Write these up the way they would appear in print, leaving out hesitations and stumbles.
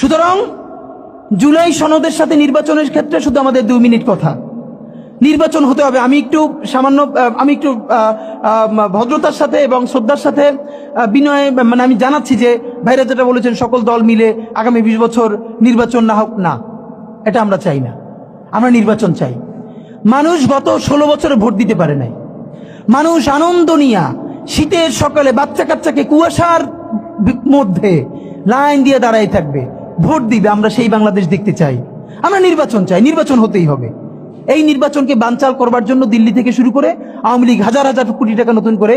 সুতরাং জুলাই সনদের সাথে নির্বাচনের ক্ষেত্রে শুধু আমাদের 2 মিনিট কথা। নির্বাচন হতে হবে। আমি একটু ভদ্রতার সাথে এবং শ্রদ্ধার সাথে বিনয় আমি জানাচ্ছি যে ভাইরা যেটা বলেছেন সকল দল মিলে আগামী 20 বছর নির্বাচন না হোক, না, এটা আমরা চাই না। আমরা নির্বাচন চাই। মানুষ গত 16 বছরে ভোট দিতে পারে নাই। মানুষ আনন্দ নিয়া শীতের সকালে বাচ্চা কাচ্চাকে কুয়াশার মধ্যে লাইন দিয়ে দাঁড়াই থাকবে, ভোট দিবে। আমরা সেই বাংলাদেশ দেখতে চাই। আমরা নির্বাচন চাই। নির্বাচন হতেই হবে। এই নির্বাচনকে বানচাল করবার জন্য দিল্লি থেকে শুরু করে আওয়ামী লীগ হাজার হাজার কোটি টাকা নতুন করে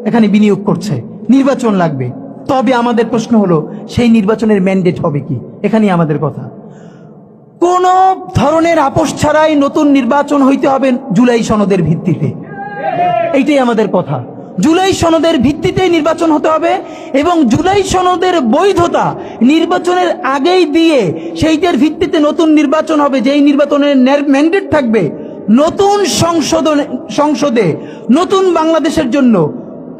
এখানে বিনিয়োগ করছে। নির্বাচন লাগবে। তবে আমাদের প্রশ্ন হলো সেই নির্বাচনের ম্যান্ডেট হবে কি? এখানেই আমাদের কথা। কোন ধরনের আপোষ ছাড়াই নতুন নির্বাচন হইতে হবে জুলাই সনদের ভিত্তিতে। এইটাই আমাদের কথা। জুলাই সনদের ভিত্তিতে নির্বাচন হতে হবে এবং জুলাই সনদের বৈধতা নির্বাচনের আগেই দিয়ে সেইটার ভিত্তিতে নতুন নির্বাচন হবে, যেই নির্বাচনের ম্যান্ডেট থাকবে নতুন সংসদে নতুন বাংলাদেশের জন্য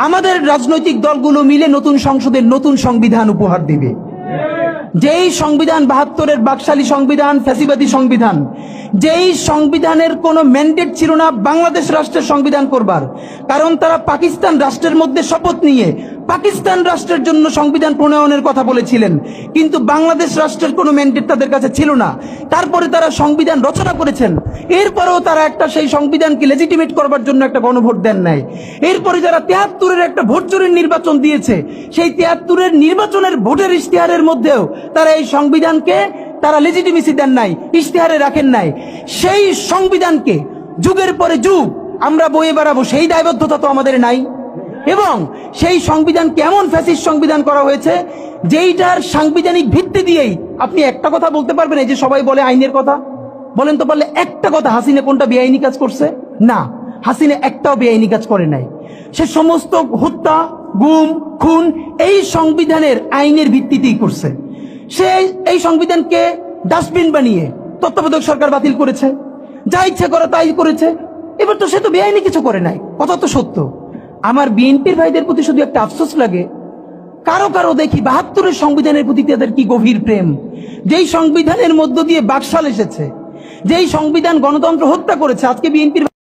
আমাদের রাজনৈতিক দলগুলো মিলে নতুন সংসদে নতুন সংবিধান উপহার দিবে। যেই সংবিধান 72-এর বাকশালী সংবিধান, ফ্যাসিবাদী সংবিধান, যেই সংবিধানের কোনো ম্যান্ডেট ছিল না বাংলাদেশ রাষ্ট্রের সংবিধান করবার, কারণ তারা পাকিস্তান রাষ্ট্রের মধ্যে শপথ নিয়ে পাকিস্তান রাষ্ট্রের জন্য সংবিধান প্রণয়নের কথা বলেছিলেন, কিন্তু বাংলাদেশ রাষ্ট্রের কোনো ম্যান্ডেট তাদের কাছে ছিল না। তারপরে তারা সংবিধান রচনা করেছেন, এরপরেও তারা একটা সেই সংবিধানকে লেজিটিমেট করবার জন্য একটা গণভোট দেন নাই। এরপরে যারা 73-এর একটা ভোট চুরির নির্বাচন দিয়েছে, সেই 73-এর নির্বাচনের ভোটের ইশতেহারের মধ্যেও তারা এই সংবিধানকে তারা লেজিটিমেসি দেন নাই, ইশতেহারে রাখেন নাই। সেই সংবিধানকে যুগের পরে যুগ আমরা বয়ে বেড়াবো, সেই দায়বদ্ধতা তো আমাদের নাই। এবং সেই সংবিধান কেমন ফ্যাসিস্ট সংবিধান করা হয়েছে, যেইটার সাংবিধানিক ভিত্তি দিয়েই আপনি একটা কথা বলতে পারবেন। এই যে সবাই বলে আইনের কথা, বলেন তো পারলে একটা কথা, হাসিনা কোনটা বেআইনি কাজ করছে? না, হাসিনা একটাও বেআইনি কাজ করে নাই। সে সমস্ত হত্যা, গুম, খুন এই সংবিধানের আইনের ভিত্তিতেই করছে। সে এই সংবিধানকে ডাস্টবিন বানিয়ে তত্ত্বাবধায়ক সরকার বাতিল করেছে, যা ইচ্ছে করে তাই করেছে। এবার তো সে তো বেআইনি কিছু করে নাই, কথা তো সত্য। আমার বিএনপির ভাইদের প্রতি শুধু একটা আফসোস লাগে, কারো কারো দেখি 72-এর সংবিধানের প্রতি তাদের কি গভীর প্রেম। যেই সংবিধানের মধ্য দিয়ে বাকশাল এসেছে, যেই সংবিধান গণতন্ত্র হত্যা করেছে, আজকে বিএনপির